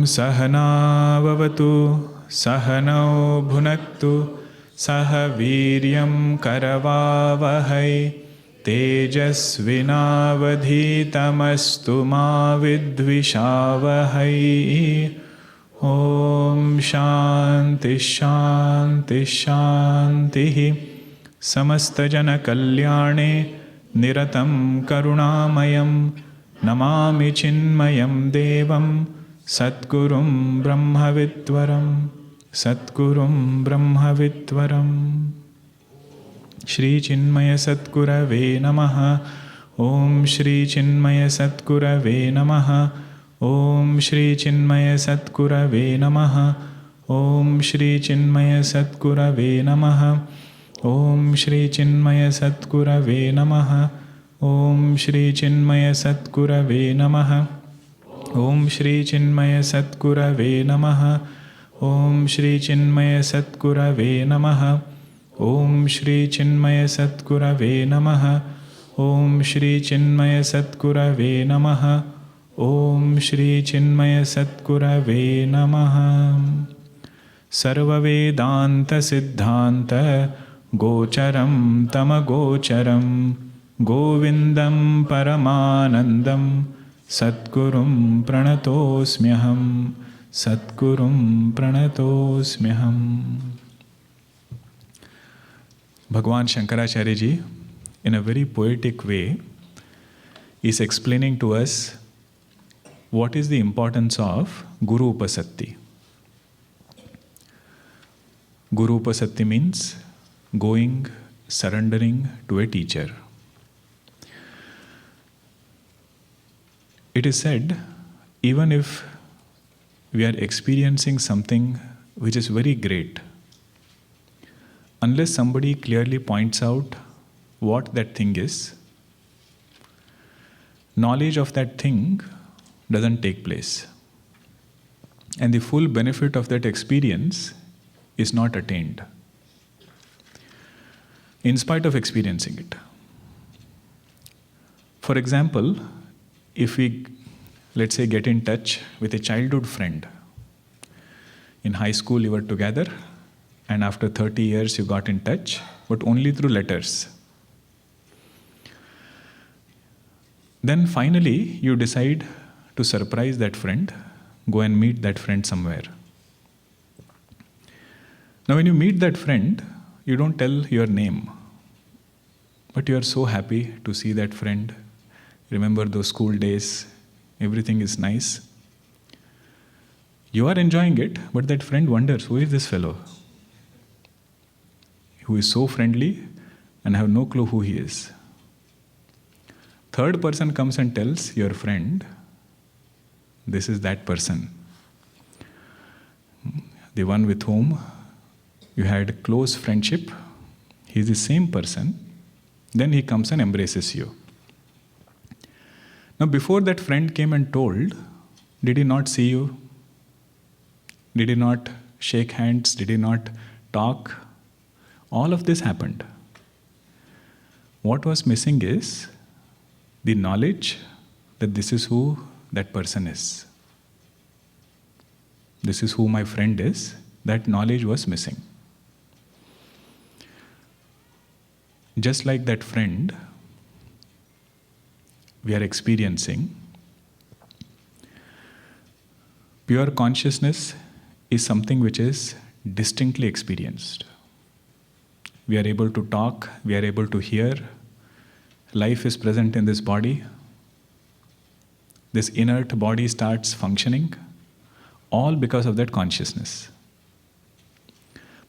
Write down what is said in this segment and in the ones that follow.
Sahana Vavatu Sahanau Bhunaktu Saha Viryam Karavavahai Tejasvinavadhitamastu ma vidvishavahai. Om Shanti Shanti Shanti. Samasta Jana Kalyane Niratam Karunamayam Namami Chinmayam Devam Satgurum Brahmavitvaram Satgurum Brahmavitvaram. Shri Chinmaya Satgurave Namaha. Om Shri Chinmaya Satgurave Namaha. Om Shri Chinmaya Satgurave Namaha. Om Shri Chinmaya Satgurave Namaha. Om Shri Chinmaya Satgurave Namaha. Om Shri Chinmaya Satgurave Namaha. Om Shri Chinmaya Satgurave Namaha. Om Shri Chinmaya Satgurave Namaha. Om Shri Chinmaya Satgurave Namaha. Om Shri Chinmaya Satgurave Namaha. Om Shri Chinmaya Satgurave Namaha. Sarva Vedanta Siddhanta Gocharam Tamagocharam Govindam Paramanandam Satgurum Pranatosmyaham Satgurum Pranatosmyaham. Bhagwan Shankaracharya ji, in a very poetic way, is explaining to us what is the importance of Guru Upasatti. Guru Upasatti means going, surrendering to a teacher. It is said, even if we are experiencing something which is very great, unless somebody clearly points out what that thing is, knowledge of that thing doesn't take place. And the full benefit of that experience is not attained, in spite of experiencing it. For example, if we, let's say, get in touch with a childhood friend. In high school you were together, and after 30 years you got in touch, but only through letters. Then finally you decide to surprise that friend, go and meet that friend somewhere. Now when you meet that friend, you don't tell your name, but you are so happy to see that friend, remember those school days, everything is nice. You are enjoying it, but that friend wonders, who is this fellow? Who is so friendly and I have no clue who he is. Third person comes and tells your friend, this is that person. The one with whom you had close friendship, he is the same person. Then he comes and embraces you. Now before that friend came and told, did he not see you? Did he not shake hands? Did he not talk? All of this happened. What was missing is the knowledge that this is who that person is. This is who my friend is. That knowledge was missing. Just like that friend we are experiencing, pure consciousness is something which is distinctly experienced. We are able to talk, we are able to hear. Life is present in this body. This inert body starts functioning, all because of that consciousness.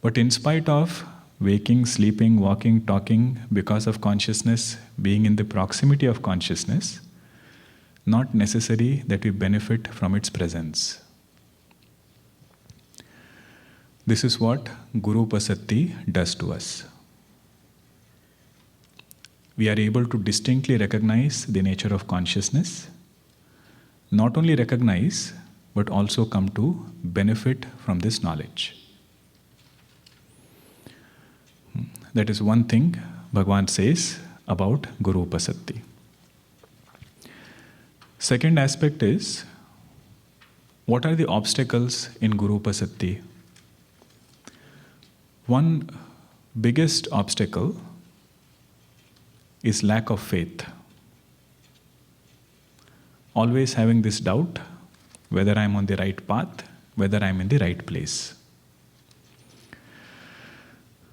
But in spite of waking, sleeping, walking, talking, because of consciousness, being in the proximity of consciousness, not necessary that we benefit from its presence. This is what Guru Upasatti does to us. We are able to distinctly recognize the nature of consciousness, not only recognize, but also come to benefit from this knowledge. That is one thing Bhagavan says about Guru Upasatti. Second aspect is, What are the obstacles in Guru Upasatti? One biggest obstacle is lack of faith. Always having this doubt whether I am on the right path, whether I am in the right place.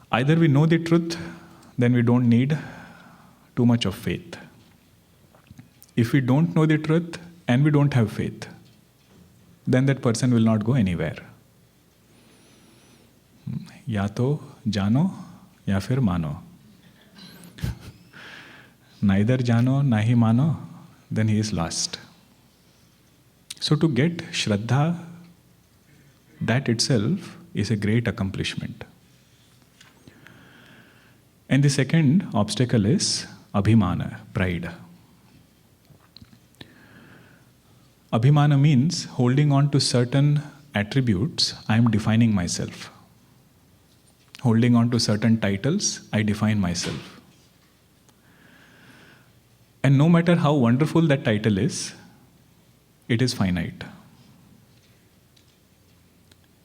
Either we know the truth, then we don't need too much of faith. If we don't know the truth and we don't have faith, then that person will not go anywhere. या तो जानो या फिर मानो. Neither jano nahi mano, then he is lost. So to get Shraddha, that itself is a great accomplishment. And the second obstacle is Abhimana, pride. Abhimana means holding on to certain attributes, I am defining myself. Holding on to certain titles, I define myself. And no matter how wonderful that title is, it is finite.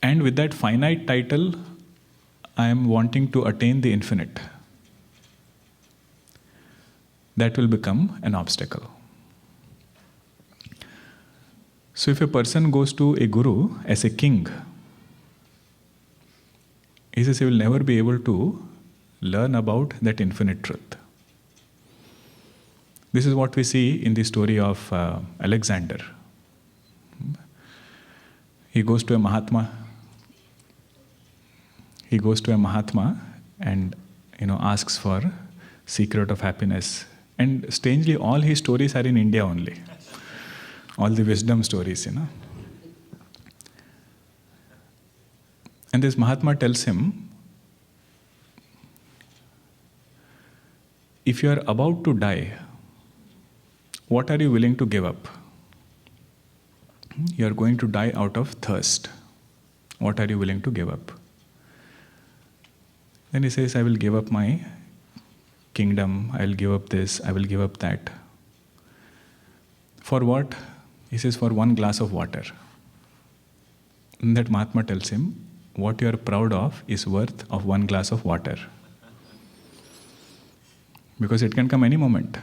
And with that finite title, I am wanting to attain the infinite. That will become an obstacle. So if a person goes to a guru as a king, he says he will never be able to learn about that infinite truth. This is what we see in the story of Alexander. He goes to a Mahatma. He goes to a Mahatma and asks for secret of happiness. And strangely, all his stories are in India only. All the wisdom stories, And this Mahatma tells him, if you are about to die, what are you willing to give up? You are going to die out of thirst. What are you willing to give up? Then he says, I will give up my kingdom, I will give up this, I will give up that. For what? He says, for one glass of water. And that Mahatma tells him, what you are proud of is worth of one glass of water. Because it can come any moment.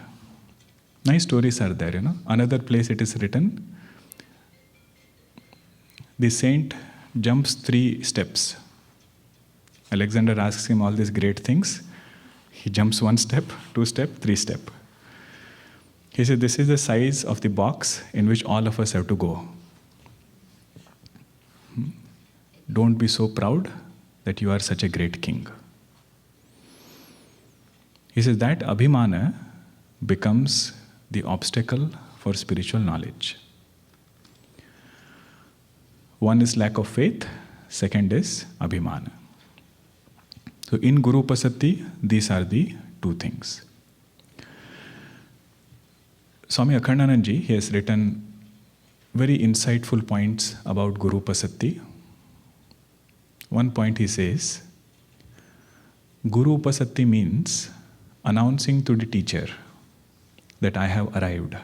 Nice stories are there, Another place it is written, the saint jumps 3 steps. Alexander asks him all these great things. He jumps 1 step, 2 step, 3 step. He said, this is the size of the box in which all of us have to go. Don't be so proud that you are such a great king. He says that Abhimana becomes the obstacle for spiritual knowledge. One is lack of faith, second is Abhimana. So in Guru Upasatti, these are the 2 things. Swami Akhandanandji, he has written very insightful points about Guru Upasatti. One point he says, Guru Upasatti means announcing to the teacher that I have arrived.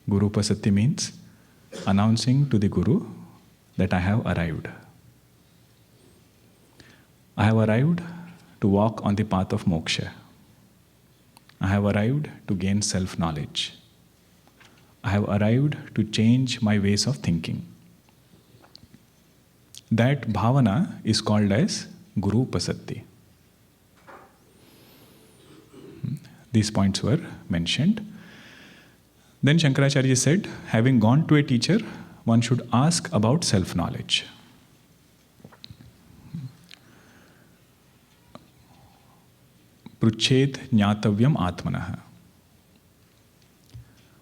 Guru Upasatti means announcing to the Guru that I have arrived. I have arrived to walk on the path of moksha. I have arrived to gain self-knowledge. I have arrived to change my ways of thinking. That bhavana is called as Guru Upasatti. These points were mentioned. Then Shankaracharya said, having gone to a teacher, one should ask about self-knowledge. Pruchet jnatavyam atmanah.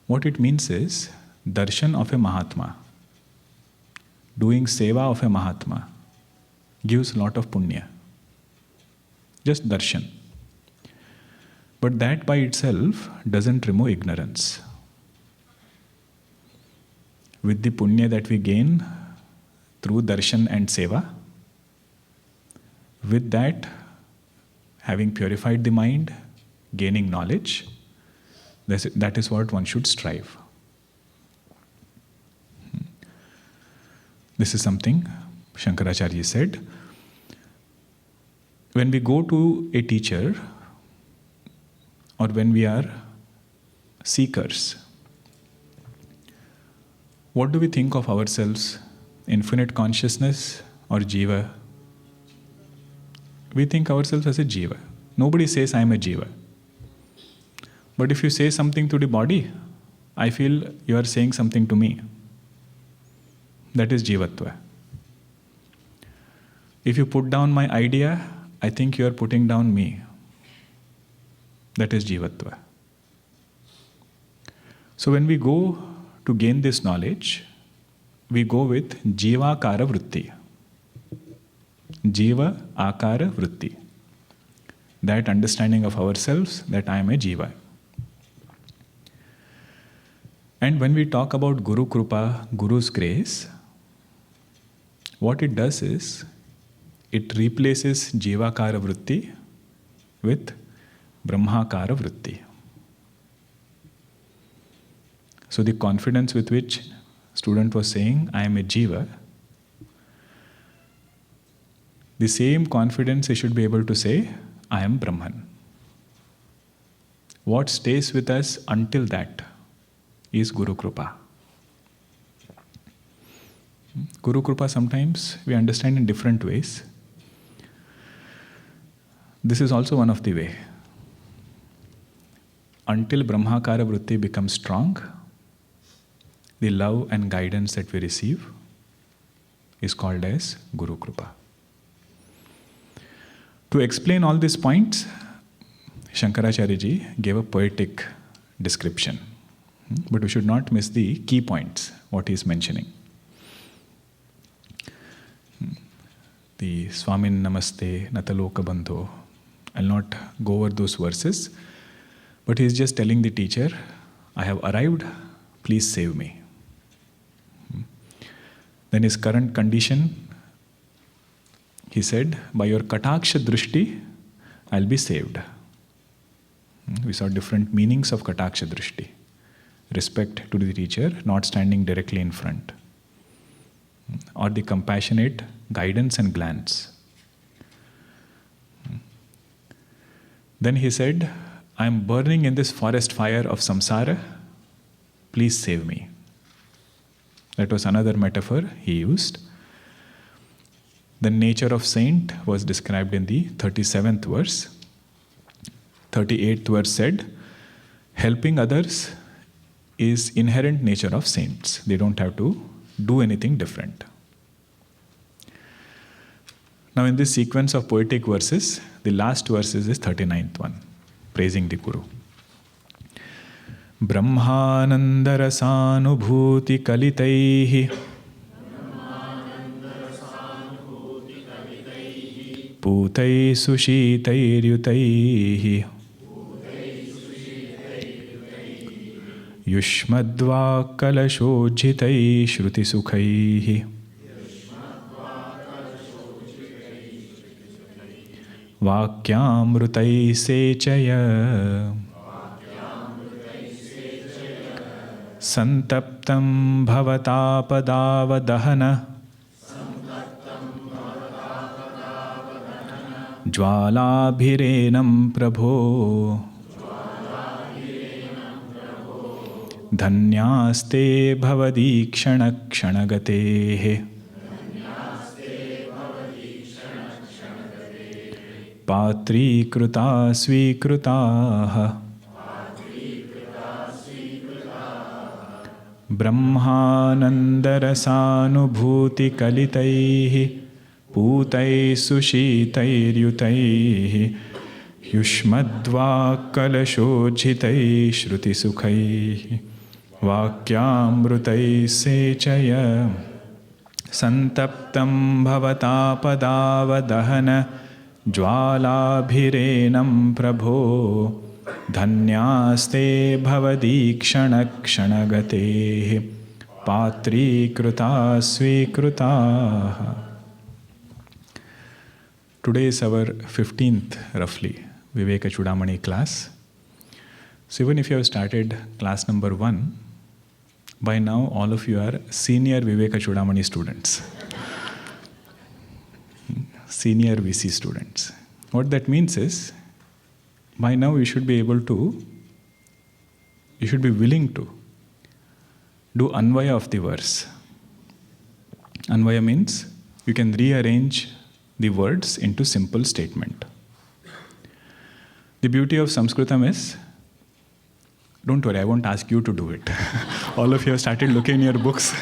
What it means is, darshan of a Mahatma, doing seva of a Mahatma, gives a lot of punya. Just darshan. But that by itself doesn't remove ignorance. With the punya that we gain through darshan and seva, with that, having purified the mind, gaining knowledge, that is what one should strive. This is something Shankaracharya said. When we go to a teacher or when we are seekers, what do we think of ourselves? Infinite consciousness or Jiva? We think ourselves as a Jiva. Nobody says I am a Jiva. But if you say something to the body, I feel you are saying something to me. That is Jivatva. If you put down my idea, I think you are putting down me. That is Jivatva. So when we go to gain this knowledge, we go with Jiva Akara Vritti. Jiva Akara Vritti. That understanding of ourselves, that I am a Jiva. And when we talk about Guru Krupa, Guru's grace, what it does is, it replaces Jivakara Vritti with Brahmakara Vritti. So the confidence with which student was saying, I am a Jiva, the same confidence he should be able to say, I am Brahman. What stays with us until that is Guru Krupa. Guru Krupa sometimes we understand in different ways. This is also one of the way. Until Brahmakara Vritti becomes strong, the love and guidance that we receive is called as Guru Krupa. To explain all these points, Shankaracharya ji gave a poetic description. But we should not miss the key points, what he is mentioning. The Swamin Namaste Nataloka Bandho. I'll not go over those verses, but he is just telling the teacher, I have arrived, please save me. Then his current condition, he said, by your Kataksha Drishti, I'll be saved. We saw different meanings of Kataksha Drishti. Respect to the teacher, not standing directly in front. Or the compassionate guidance and glance. Then he said, I am burning in this forest fire of samsara, please save me. That was another metaphor he used. The nature of saint was described in the 37th verse. 38th verse said, helping others is inherent nature of saints. They don't have to do anything different. Now in this sequence of poetic verses, the last verse is this 39th one, praising the Guru. Brahmanandarasanubhuti kalitaihi putai sushitairyutaihi yushmadva kalashojhitai shruti sukhaihi vakyamrutai sechaya santaptam bhavatapadavadahana jwalabhirenam prabho dhanyaste bhavadikshana kshanagatehe patrikruta svikrutaha brahmanandarasanubhuti kalitaihi putai sushitairyutaihi yushmadva kalashojhitai shruti sukhaihi vakyamrutai sechaya santaptam bhavatapadavadahana jwalabhirenam prabho dhanyaste bhavadikshana kshanagatehe patrikruta svikrutaha. Today is our 15th, roughly, Vivekachoodamani class. So even if you have started class number 1, By now, all of you are senior Vivekachoodamani students. Senior VC students. What that means is, by now you should be willing to do Anvaya of the verse. Anvaya means you can rearrange the words into simple statement. The beauty of Sanskritam is, don't worry, I won't ask you to do it. All of you have started looking in your books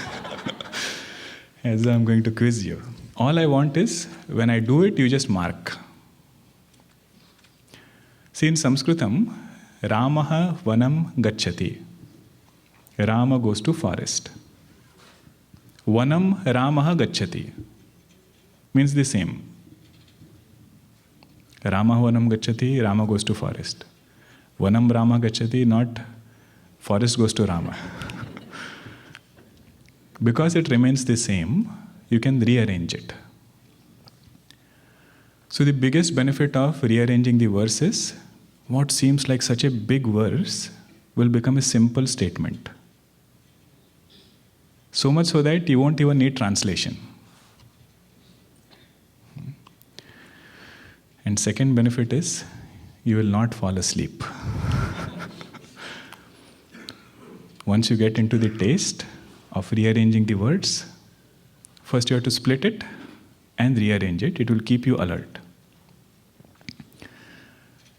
as I'm going to quiz you. All I want is, when I do it, you just mark. See, in Sanskritam, Ramaha vanam gacchati. Rama goes to forest. Vanam Ramaha gacchati means the same. Rama vanam gacchati, Rama goes to forest. Vanam Rama gacchati, not forest goes to Rama. Because it remains the same, you can rearrange it. So the biggest benefit of rearranging the verse is, what seems like such a big verse will become a simple statement. So much so that you won't even need translation. And second benefit is, you will not fall asleep. Once you get into the taste of rearranging the words, first you have to split it and rearrange it. It will keep you alert.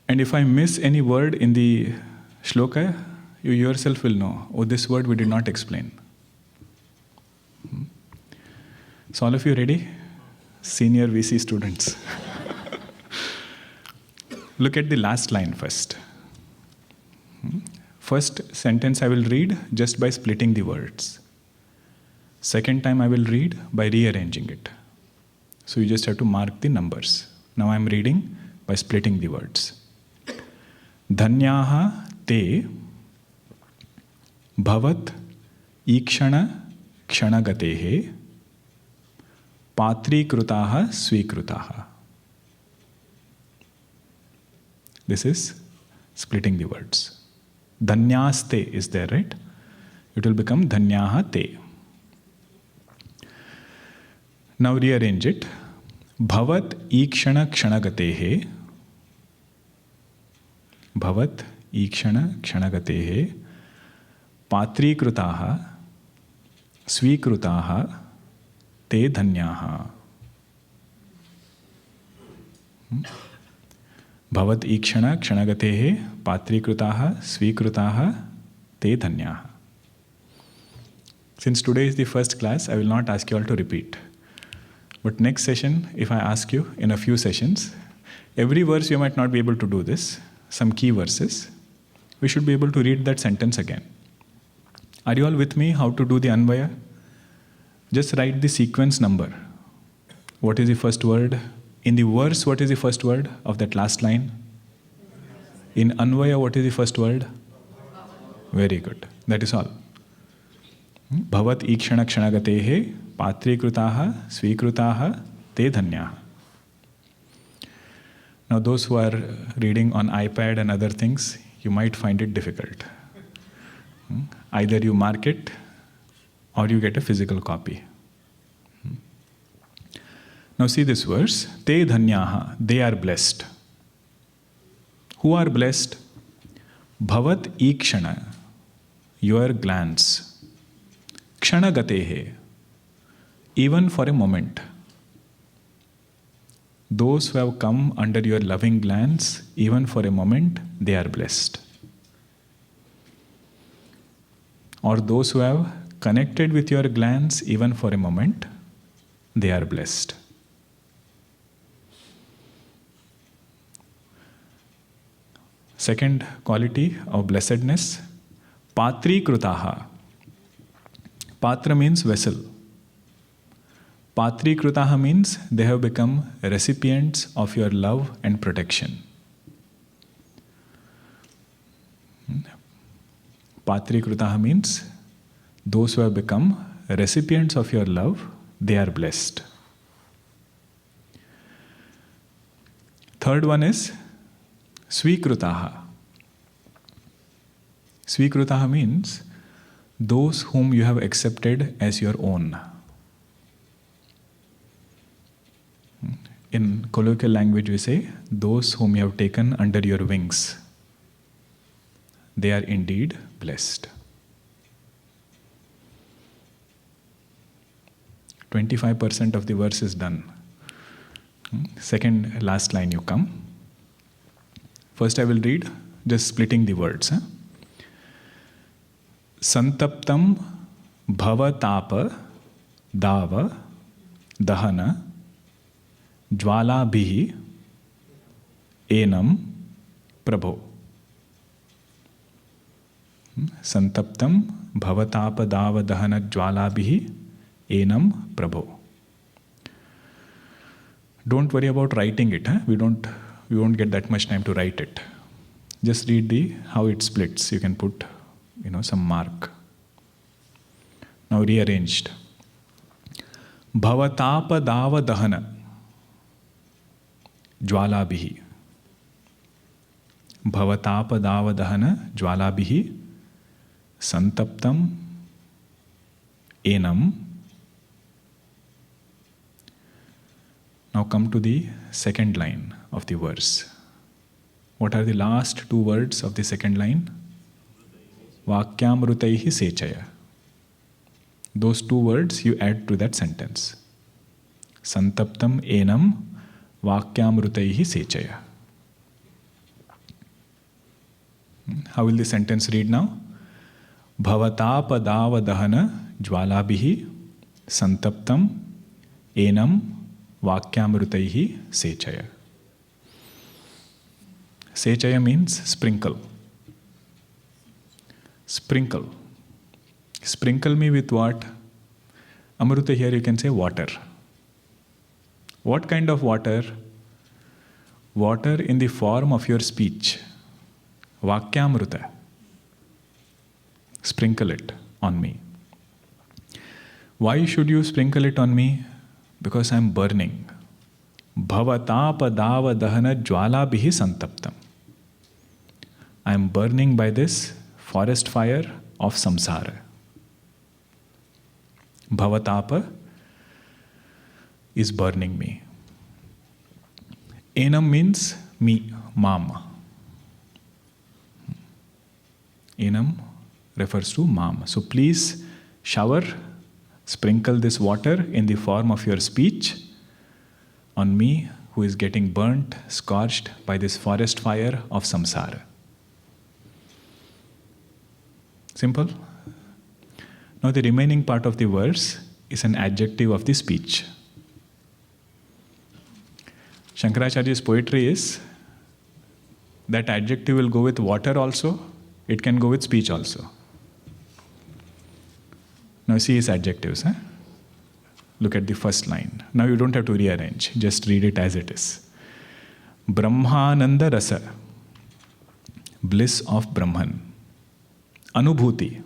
And if I miss any word in the shloka, you yourself will know, oh, this word we did not explain. So all of you ready? Senior VC students. Look at the last line first. First sentence I will read just by splitting the words. Second time I will read by rearranging it. So you just have to mark the numbers. Now I am reading by splitting the words. Dhanyaha te bhavat ikshana kshanagatehe patrikrutaha svikrutaha. This is splitting the words. Dhanyaste is there, right? It will become dhanyaha te. Now rearrange it. Bhavat ikshana kshanagatehe. Bhavat ikshana kshanagatehe. Patrikrutaha svikrutaha te dhanyaha. Bhavat ikshana kshanagatehe patrikrutaha svikrutaha te dhanyaha. Since today is the first class, I will not ask you all to repeat. But next session, if I ask you in a few sessions, every verse you might not be able to do this, some key verses, we should be able to read that sentence again. Are you all with me how to do the Anvaya? Just write the sequence number. What is the first word? In the verse, what is the first word of that last line? In Anvaya, what is the first word? Very good. That is all. Bhavat ikshana kshanagatehe patrikrutaha svikrutaha te dhanyaha. Now those who are reading on iPad and other things, you might find it difficult. Either you mark it or you get a physical copy. Now see this verse, te dhanyaha, they are blessed. Who are blessed? Bhavat ikshana, your glance. Kshanagatehe, even for a moment. Those who have come under your loving glance, even for a moment, they are blessed. Or those who have connected with your glance, even for a moment, they are blessed. Second quality of blessedness, patrikrutaha. Patra means vessel. Patrikrutaha means they have become recipients of your love and protection. Patrikrutaha means those who have become recipients of your love, they are blessed. Third one is svikrutaha. Svikrutaha means those whom you have accepted as your own. In colloquial language, we say, those whom you have taken under your wings, they are indeed blessed. 25% of the verse is done. Second last line you come. First I will read, just splitting the words. Santaptam bhavatapa dava dahana jwalabhihi enam prabho. Santaptam bhavatapa dava dahana jwalabhihi enam prabho. Don't worry about writing it. We won't get that much time to write it. Just read how it splits. You can put some mark. Now rearranged. Bhavatapa dava dahana jwalabhihi. Bhavatapa dava dahana jwalabhihi santaptam enam. Now come to the second line of the verse. What are the last two words of the second line? Vakyamrutaihi sechaya. Those two words you add to that sentence. Santaptam enam vakyamrutaihi sechaya. How will the sentence read now? Bhavatapa dava dahana jwalabhihi santaptam enam vakyamrutaihi sechaya. Sechaya means sprinkle. Sprinkle. Sprinkle me with what? Amruta here you can say water. What kind of water? Water in the form of your speech. Vakyamruta. Sprinkle it on me. Why should you sprinkle it on me? Because I am burning. Bhavatapa dava dahana jwalabhihi santaptam. I am burning by this forest fire of samsara. Bhavatapa is burning me. Enam means me, mam. Enam refers to mam. So please shower, sprinkle this water in the form of your speech on me who is getting burnt, scorched by this forest fire of samsara. Simple? Now the remaining part of the verse is an adjective of the speech. Shankaracharya's poetry is that adjective will go with water also, it can go with speech also. Now see his adjectives. Look at the first line. Now you don't have to rearrange, just read it as it is. Brahmananda rasa, bliss of Brahman. Anubhuti,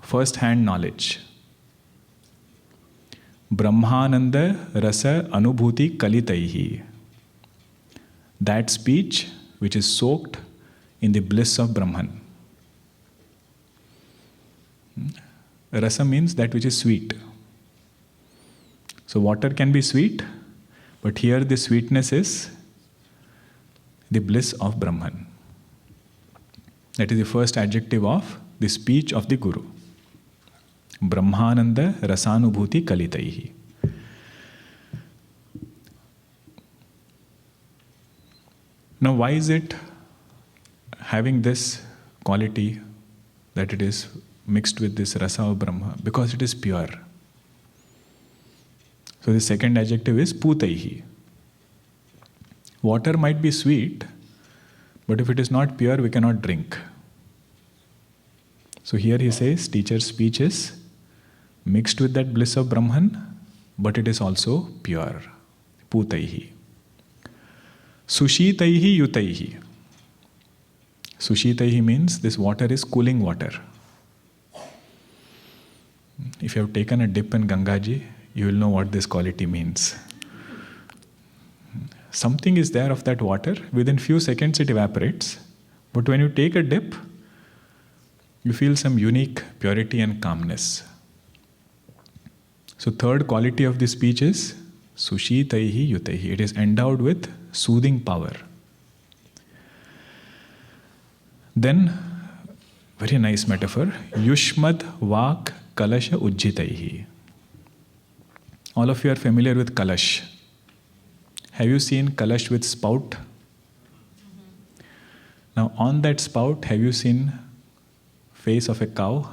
first-hand knowledge. Brahmananda rasa anubhuti kalitaihi. That speech which is soaked in the bliss of Brahman. Rasa means that which is sweet. So water can be sweet, but here the sweetness is the bliss of Brahman. That is the first adjective of the speech of the Guru. Brahmananda rasanubhuti kalitaihi. Now why is it having this quality that it is mixed with this rasa of Brahma? Because it is pure. So the second adjective is putaihi. Water might be sweet, but if it is not pure, we cannot drink. So here he says, teacher's speech is mixed with that bliss of Brahman, but it is also pure. Putaihi. Sushitaihi yutaihi. Sushitaihi means this water is cooling water. If you have taken a dip in Gangaji, you will know what this quality means. Something is there of that water, within few seconds it evaporates, but when you take a dip, you feel some unique purity and calmness. So third quality of this speech is Sushitaihi Yutaihi. It is endowed with soothing power. Then, very nice metaphor, Yushmad Vak Kalasha Ujjitaihi. All of you are familiar with Kalash. Have you seen Kalash with spout? Now on that spout, have you seen face of a cow?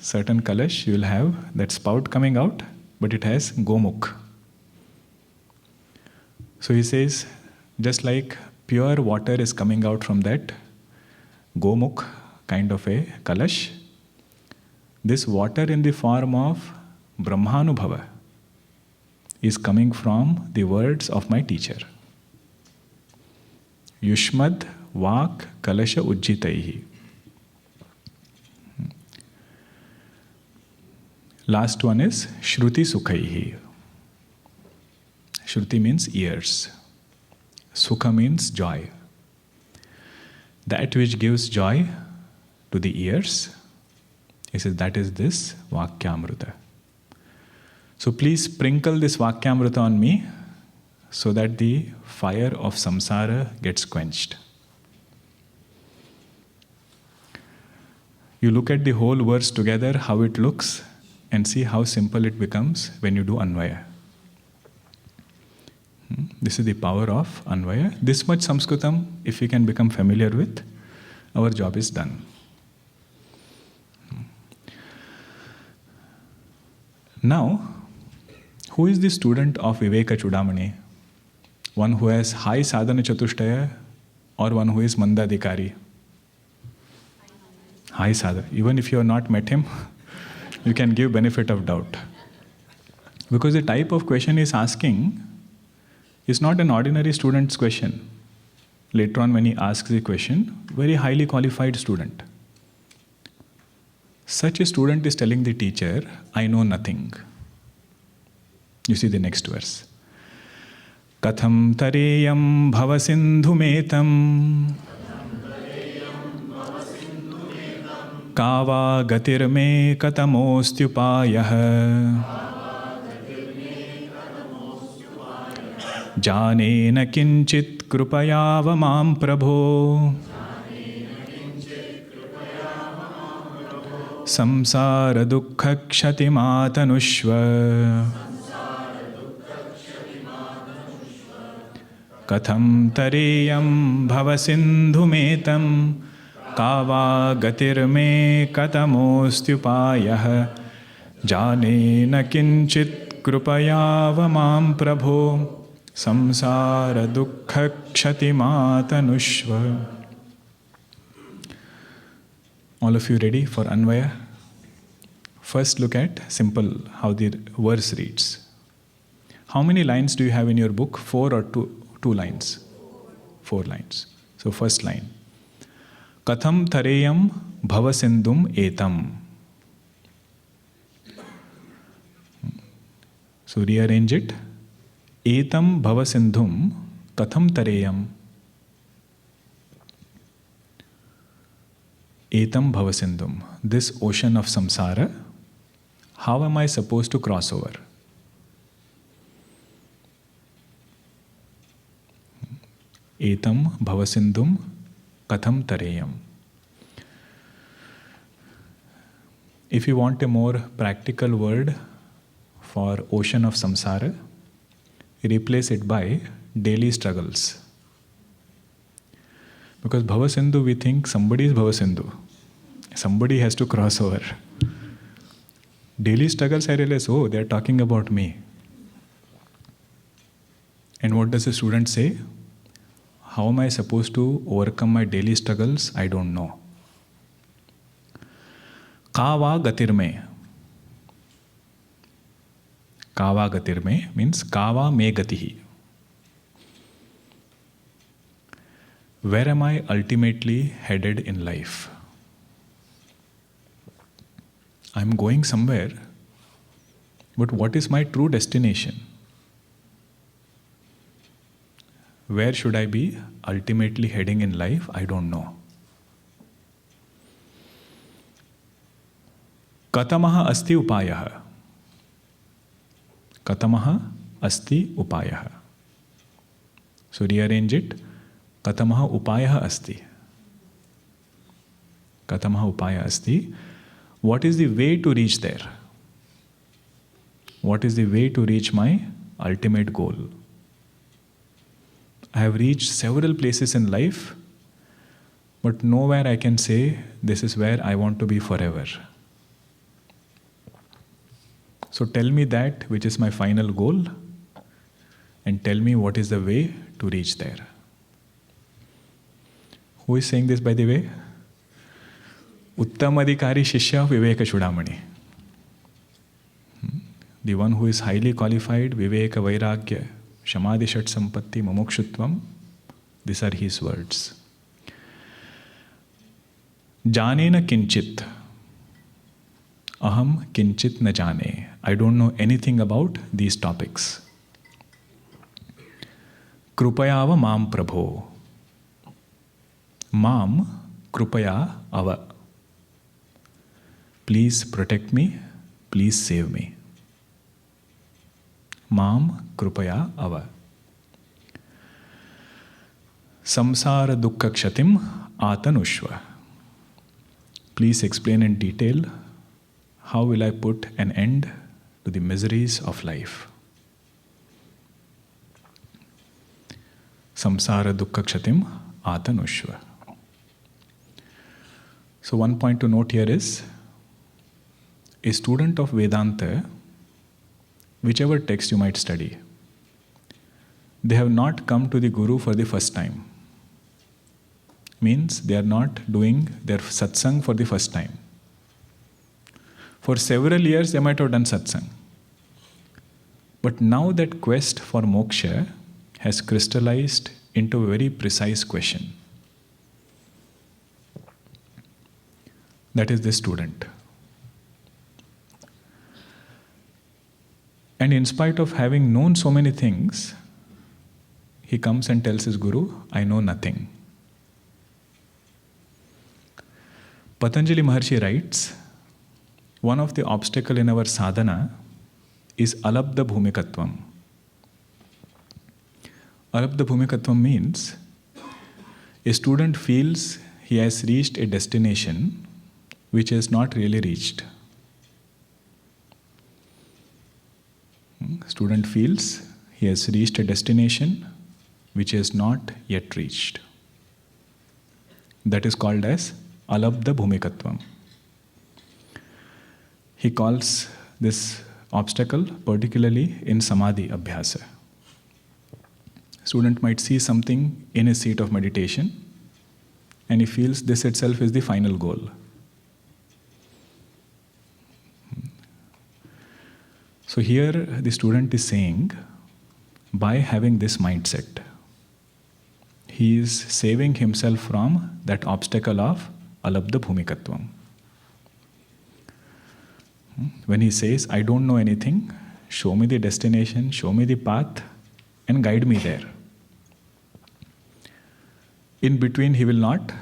Certain Kalash, you will have that spout coming out, but it has gomukh. So he says, just like pure water is coming out from that gomukh kind of a Kalash, this water in the form of Brahmanubhava is coming from the words of my teacher. Yushmad Vak Kalasha Ujjitaihi. Last one is Shruti Sukhaihi. Shruti means ears. Sukha means joy. That which gives joy to the ears, he says that is this Vakyamrita. So please sprinkle this Vakyamrita on me so that the fire of samsara gets quenched. You look at the whole verse together, how it looks, and see how simple it becomes when you do Anvaya. This is the power of Anvaya. This much Sanskritam, if we can become familiar with, our job is done. Now, who is the student of Vivekachoodamani? One who has high sadhana chatushtaya or one who is mandadikari? High sadhana. Even if you have not met him, you can give benefit of doubt. Because the type of question he is asking is not an ordinary student's question. Later on when he asks the question, very highly qualified student. Such a student is telling the teacher, I know nothing. You see the next verse. Katham tareyam bhavasindhumetam kava gatirme katamostyupayah janena kinchit krupayavamam prabho samsara dukkha kshatimatanushva katham tareyam bhavasindhumetam kava gatirme katamostyupayah janena kinchit krupayavamam prabho samsara dukkha kshatimatanushva. All of you ready for Anvaya? First look at simple how the verse reads. How many lines do you have in your book? 4 or 2 lines? 4 lines. So first line. Katham tareyam bhavasindhum etam. So rearrange it. Etam bhavasindhum katham tareyam. Etam bhavasindhum. This ocean of samsara, how am I supposed to cross over? Etam bhavasindhum katham tareyam. If you want a more practical word for ocean of samsara, replace it by daily struggles. Because Bhavasindhu, we think somebody is Bhavasindhu. Somebody has to cross over. Daily struggles, I realize, oh, they are talking about me. And what does the student say? How am I supposed to overcome my daily struggles? I don't know. Kava gatirme. Kava gatirme means kava me gatihi. Where am I ultimately headed in life? I'm going somewhere, but what is my true destination? Where should I be ultimately heading in life? I don't know. Katamaha asti upayah. Katamaha asti upayah. So rearrange it. Katamaha upayah asti. Katamaha upayah asti. What is the way to reach there? What is the way to reach my ultimate goal? I have reached several places in life, but nowhere I can say this is where I want to be forever. So tell me that which is my final goal, and tell me what is the way to reach there. Who is saying this, by the way? Uttamadhikari Shishya of Vivekachoodamani. The one who is highly qualified, Viveka Vairagya, Shamadhi Shat Sampatti Mumukshutvam. These are his words. Janena kinchit. Aham kinchit na jane. I don't know anything about these topics. Krupayava mam prabho. Mam krupaya ava. Please protect me. Please save me. Mam krupaya ava. Samsara dukkha kshatim atanushva. Please explain in detail how will I put an end to the miseries of life. Samsara dukkha kshatim atanushva. So one point to note here is, a student of Vedanta, whichever text you might study, they have not come to the Guru for the first time. Means they are not doing their satsang for the first time. For several years they might have done satsang. But now that quest for moksha has crystallized into a very precise question. That is the student. And in spite of having known so many things, he comes and tells his Guru, I know nothing. Patanjali Maharshi writes, one of the obstacles in our sadhana is alabdha bhumikatvam. Alabdha bhumikatvam means a student feels he has reached a destination which is not really reached. Student feels he has reached a destination which is not yet reached. That is called as alabdha bhumikatvam. He calls this obstacle particularly in samadhi abhyasa. Student might see something in a seat of meditation and he feels this itself is the final goal. So here the student is saying, by having this mindset, he is saving himself from that obstacle of alabdha bhumikatvam. When he says, I don't know anything, show me the destination, show me the path, and guide me there. In between, he will not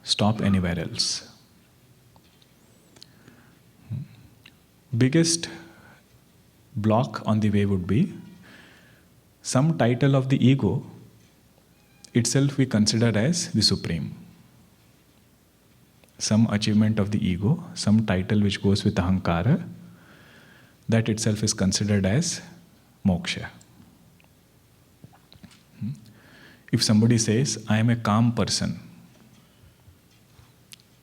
stop anywhere else. Biggest block on the way would be some title of the ego itself we consider as the supreme. Some achievement of the ego, some title which goes with ahankara, that itself is considered as moksha. If somebody says, I am a calm person,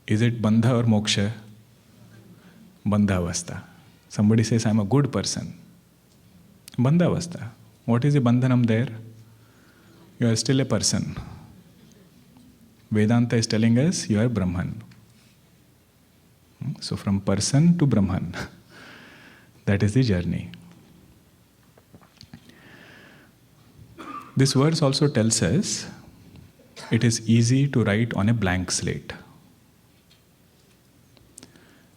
is it bandha or moksha? Bandha avastha. Somebody says, I am a good person, bandha avastha. What is the bandhanam there? You are still a person. Vedanta is telling us you are Brahman. So from person to Brahman, that is the journey. This verse also tells us it is easy to write on a blank slate.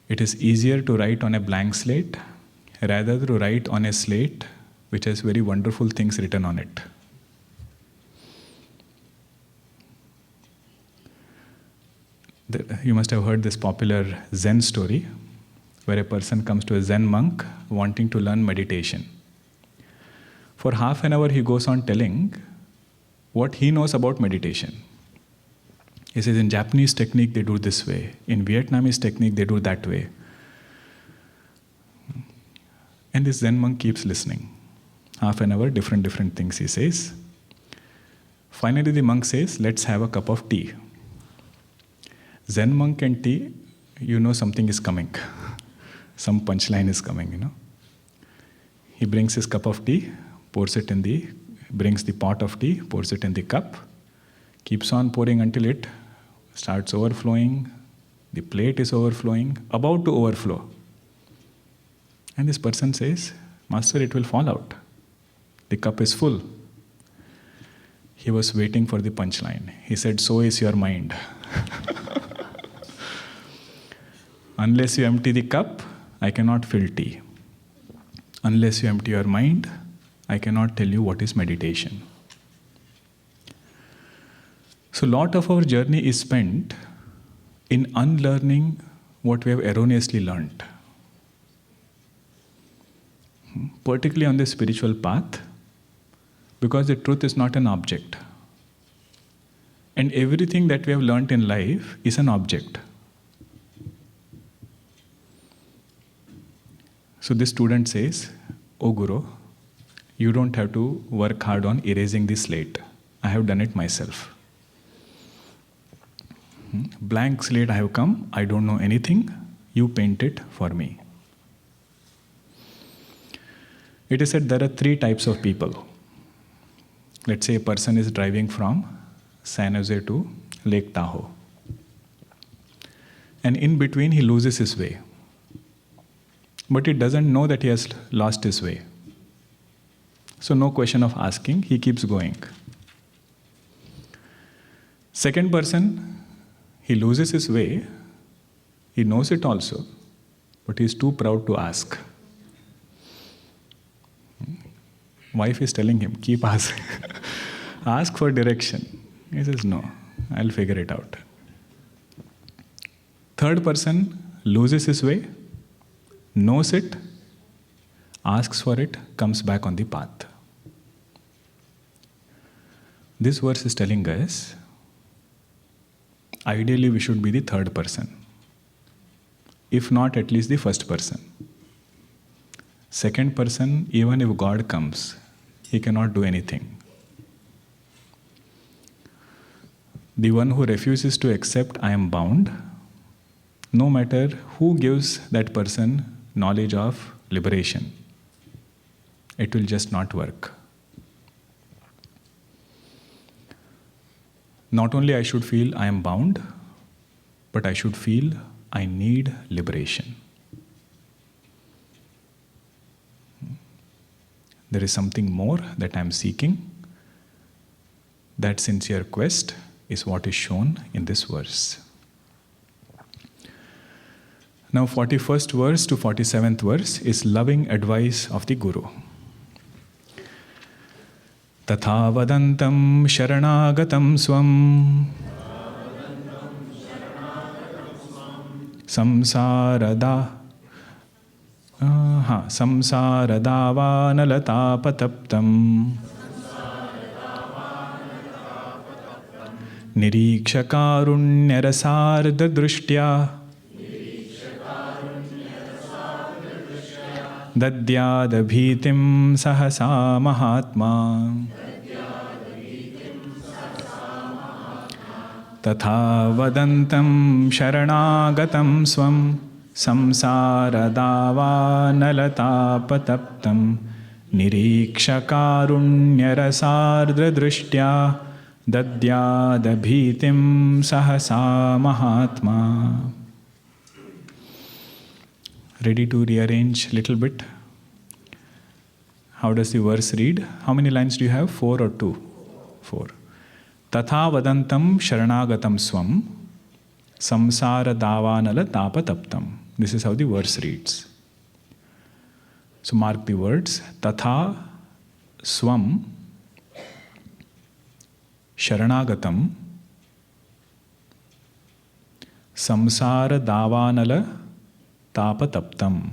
It is easier to write on a blank slate rather than to write on a slate which has very wonderful things written on it. You must have heard this popular Zen story where a person comes to a Zen monk wanting to learn meditation. For half an hour, he goes on telling what he knows about meditation. He says, in Japanese technique, they do this way. In Vietnamese technique, they do that way. And this Zen monk keeps listening. Half an hour, different things he says. Finally, the monk says, let's have a cup of tea. Zen monk and tea, you know something is coming. Some punchline is coming, He brings his cup of tea, brings the pot of tea, pours it in the cup, keeps on pouring until it starts overflowing. The plate is overflowing, about to overflow. And this person says, Master, it will fall out. The cup is full. He was waiting for the punchline. He said, so is your mind. Unless you empty the cup, I cannot fill tea. Unless you empty your mind, I cannot tell you what is meditation. So, a lot of our journey is spent in unlearning what we have erroneously learnt. Particularly on the spiritual path, because the truth is not an object. And everything that we have learnt in life is an object. So this student says, "Oh Guru, you don't have to work hard on erasing the slate. I have done it myself. Blank slate I have come, I don't know anything, you paint it for me." It is said there are 3 types of people. Let's say a person is driving from San Jose to Lake Tahoe. And in between he loses his way. But he doesn't know that he has lost his way. So no question of asking, he keeps going. Second person, he loses his way, he knows it also, but he is too proud to ask. Wife is telling him, keep asking. Ask for direction. He says, no, I'll figure it out. Third person loses his way, knows it, asks for it, comes back on the path. This verse is telling us, ideally we should be the third person. If not, at least the first person. Second person, even if God comes, he cannot do anything. The one who refuses to accept I am bound, no matter who gives that person knowledge of liberation, it will just not work. Not only I should feel I am bound, but I should feel I need liberation. There is something more that I am seeking. That sincere quest is what is shown in this verse. Now 41st verse to 47th verse is loving advice of the Guru. Tatha vadantam sharanagatam swam samsaradavaanalatapataptam nirikshakarunyarasardadrishtya dadyadabhitim sahasa mahatma tatha vadantam sharanagatam swam samsaradavaanalatapataptam nirikshakarunyarasardadrishtya dadyadabhitim sahasa mahatma. Ready to rearrange little bit? How does the verse read? How many lines do you have? 4 or 2? 4. Tatha vadantam sharanagatam swam samsara davanala tapataptam. This is how the verse reads. So mark the words. Tatha swam sharanagatam samsara davanala tapataptam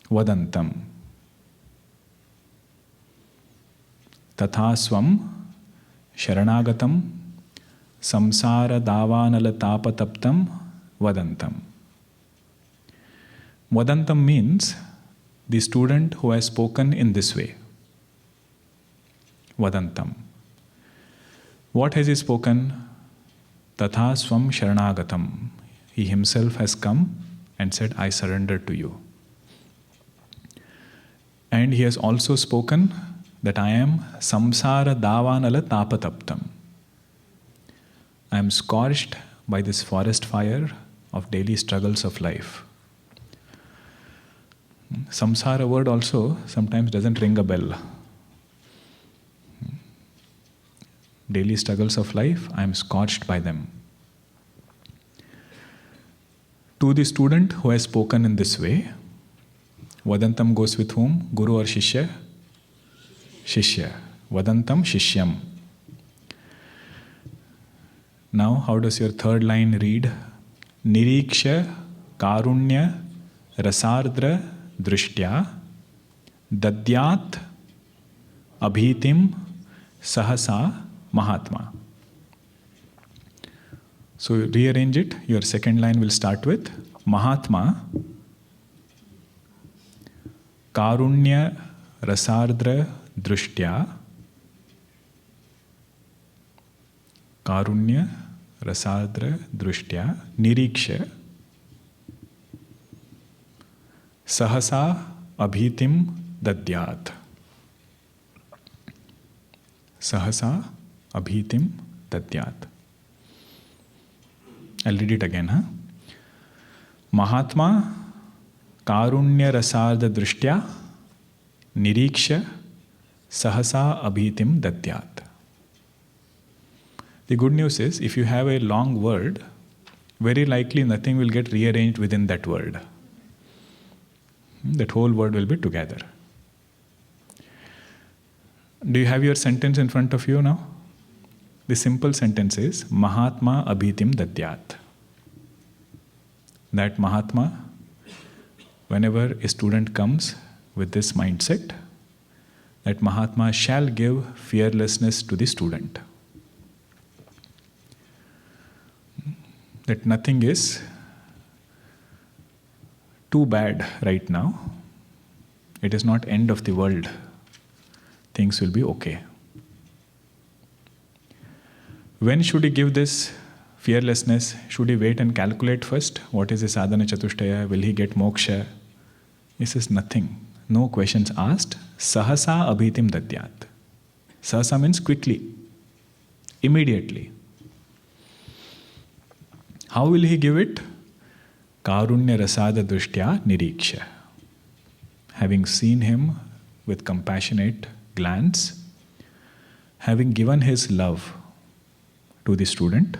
vadantam tatha svam sharanagatam samsara davanala tapataptam vadantam. Vadantam means the student who has spoken in this way. Vadantam. What has he spoken? Tatha swam sharanagatam. He himself has come and said, I surrender to you. And he has also spoken that I am samsara davanala tapataptam. I am scorched by this forest fire of daily struggles of life. Samsara word also sometimes doesn't ring a bell. Daily struggles of life, I am scorched by them. To the student who has spoken in this way, Vadantam goes with whom? Guru or Shishya? Shishya. Vadantam Shishyam. Now, how does your third line read? Niriksha Karunya Rasardra Drishtya Dadyat Abhitim Sahasa Mahatma. So rearrange it. Your second line will start with Mahatma Karunya Rasardra Drishtya Karunya Rasardra Drishtya Niriksha Sahasa Abhitim Dadyat. Sahasa Abhitim Dadyat. I'll read it again. Mahatma Karunya Rasardra Drishtya Niriksha Sahasa Abhitim Dadyat. The good news is, if you have a long word, very likely nothing will get rearranged within that word. That whole word will be together. Do you have your sentence in front of you now? The simple sentence is Mahatma Abhitim Dadyat. That Mahatma, whenever a student comes with this mindset, that Mahatma shall give fearlessness to the student. That nothing is too bad right now. It is not end of the world. Things will be okay. When should he give this fearlessness? Should he wait and calculate first? What is the sadhana chatushtaya? Will he get moksha? He says nothing. No questions asked. Sahasa abhitim dadyat. Sahasa means quickly, immediately. How will he give it? Karunya rasada drishtya niriksha. Having seen him with compassionate glance, having given his love to the student,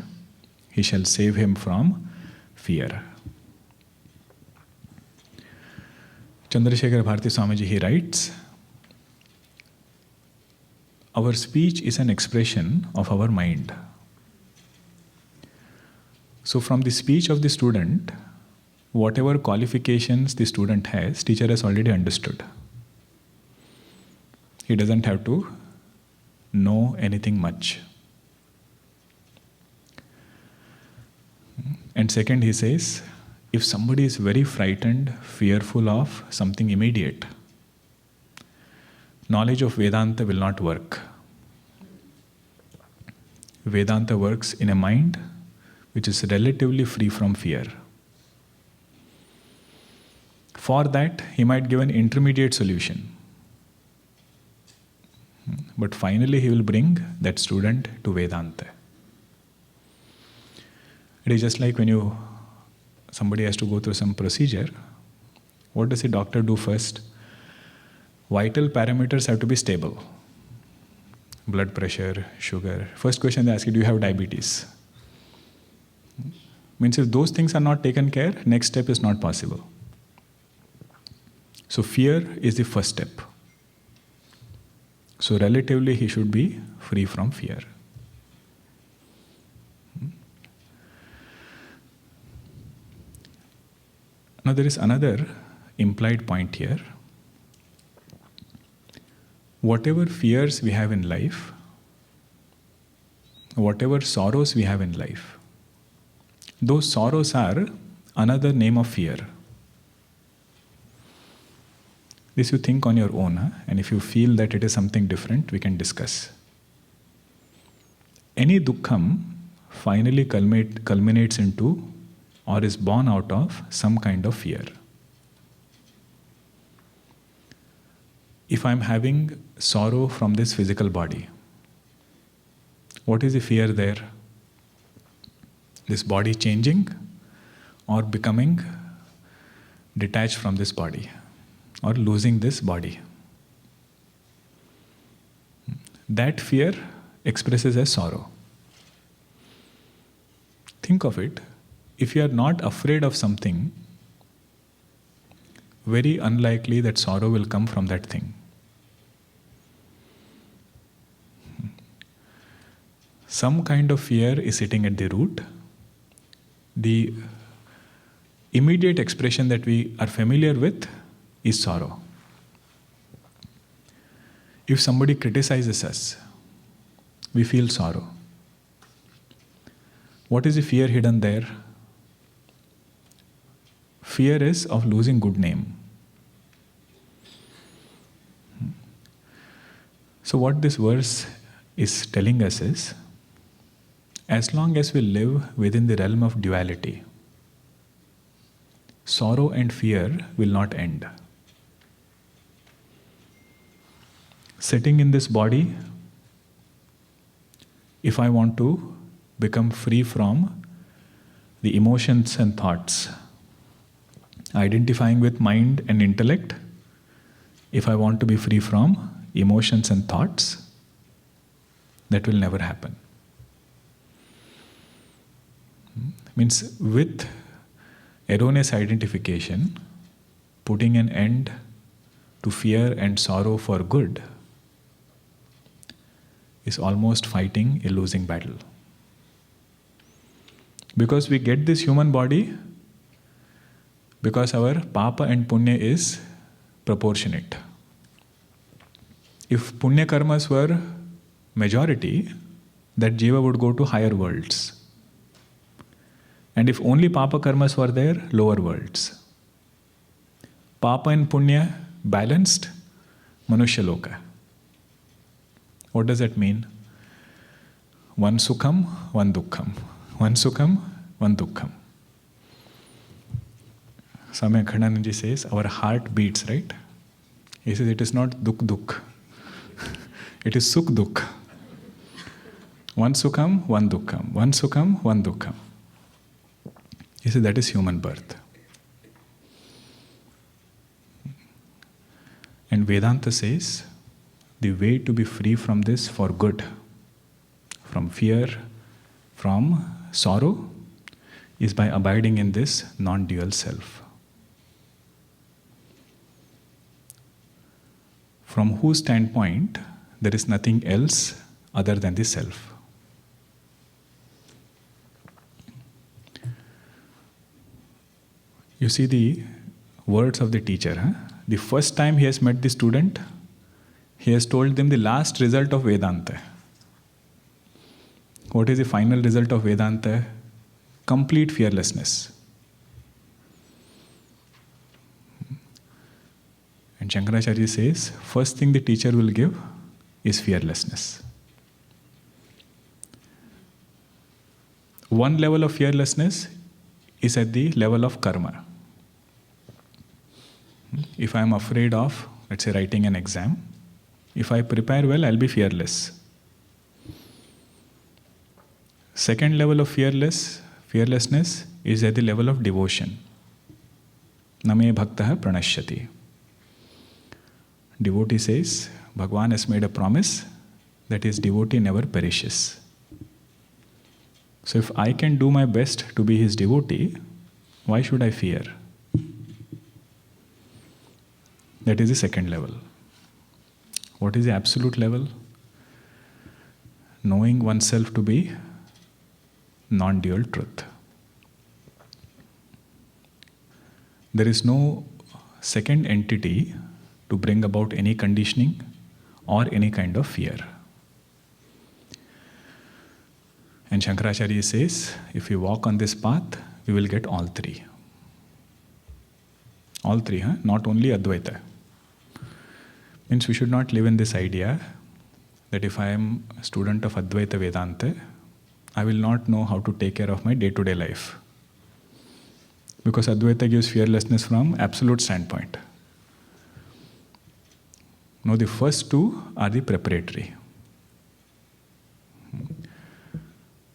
he shall save him from fear. Chandrasekhar Bharati Swamiji, he writes, our speech is an expression of our mind. So from the speech of the student, whatever qualifications the student has, teacher has already understood. He doesn't have to know anything much. And second, he says, if somebody is very frightened, fearful of something immediate, knowledge of Vedanta will not work. Vedanta works in a mind which is relatively free from fear. For that, he might give an intermediate solution. But finally, he will bring that student to Vedanta. It is just like when somebody has to go through some procedure. What does the doctor do first? Vital parameters have to be stable. Blood pressure, sugar. First question they ask you, do you have diabetes? Means if those things are not taken care, next step is not possible. So fear is the first step. So relatively he should be free from fear. Now there is another implied point here. Whatever fears we have in life, whatever sorrows we have in life, those sorrows are another name of fear. This you think on your own, and if you feel that it is something different, we can discuss. Any dukkham finally culminates into or is born out of some kind of fear. If I am having sorrow from this physical body, what is the fear there? This body changing or becoming detached from this body or losing this body. That fear expresses as sorrow. Think of it. If you are not afraid of something, very unlikely that sorrow will come from that thing. Some kind of fear is sitting at the root. The immediate expression that we are familiar with is sorrow. If somebody criticizes us, we feel sorrow. What is the fear hidden there? Fear is of losing good name. So what this verse is telling us is, as long as we live within the realm of duality, sorrow and fear will not end. Sitting in this body, if I want to become free from the emotions and thoughts, identifying with mind and intellect, if I want to be free from emotions and thoughts, that will never happen. Means with erroneous identification, putting an end to fear and sorrow for good is almost fighting a losing battle. Because we get this human body because our papa and punya is proportionate. If punya karmas were majority, that jiva would go to higher worlds. And if only papa karmas were there, lower worlds. Papa and punya balanced, manushya loka. What does that mean? One sukham, one dukkham. One sukham, one dukkham. Swami Akhandananji says, our heart beats, right? He says it is not dukh. It is sukh dukh. One sukham, one dukkham. One sukham, one dukkham. He says that is human birth. And Vedanta says the way to be free from this for good, from fear, from sorrow, is by abiding in this non-dual self. From whose standpoint, there is nothing else other than the self. You see the words of the teacher. The first time he has met the student, he has told them the last result of Vedanta. What is the final result of Vedanta? Complete fearlessness. And Shankaracharya says, first thing the teacher will give is fearlessness. One level of fearlessness is at the level of karma. If I am afraid of, let's say, writing an exam, if I prepare well, I'll be fearless. Second level of fearlessness is at the level of devotion. Name bhaktaha pranashyati. Devotee says, Bhagwan has made a promise that his devotee never perishes. So if I can do my best to be his devotee, why should I fear? That is the second level. What is the absolute level? Knowing oneself to be non-dual truth. There is no second entity to bring about any conditioning or any kind of fear. And Shankaracharya says, if we walk on this path, we will get all three. All three, huh? Not only Advaita. Means we should not live in this idea that if I am a student of Advaita Vedanta, I will not know how to take care of my day-to-day life. Because Advaita gives fearlessness from absolute standpoint. No, the first two are the preparatory.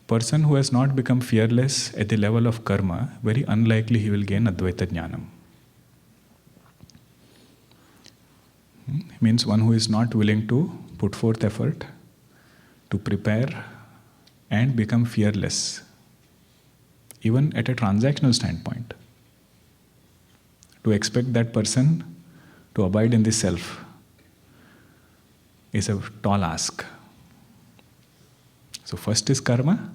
Person who has not become fearless at the level of karma, very unlikely he will gain Advaita Jnanam. Means one who is not willing to put forth effort to prepare and become fearless, even at a transactional standpoint. To expect that person to abide in the self is a tall ask. So first is karma,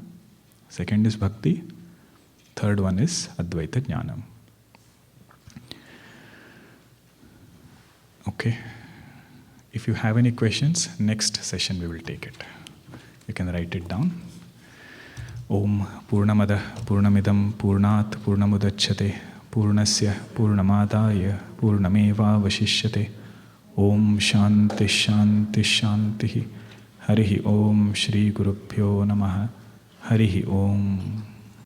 second is bhakti, third one is Advaita Jnanam. Okay. If you have any questions, next session we will take it. You can write it down. Om Purnamada Purnamidam Purnat Purnamudachyate Purnasya Purnamadaya Purnameva Vashishyate. Om Shanti Shanti Shanti. Harihi Om Shri Gurubhyo Namaha. Harihi Om.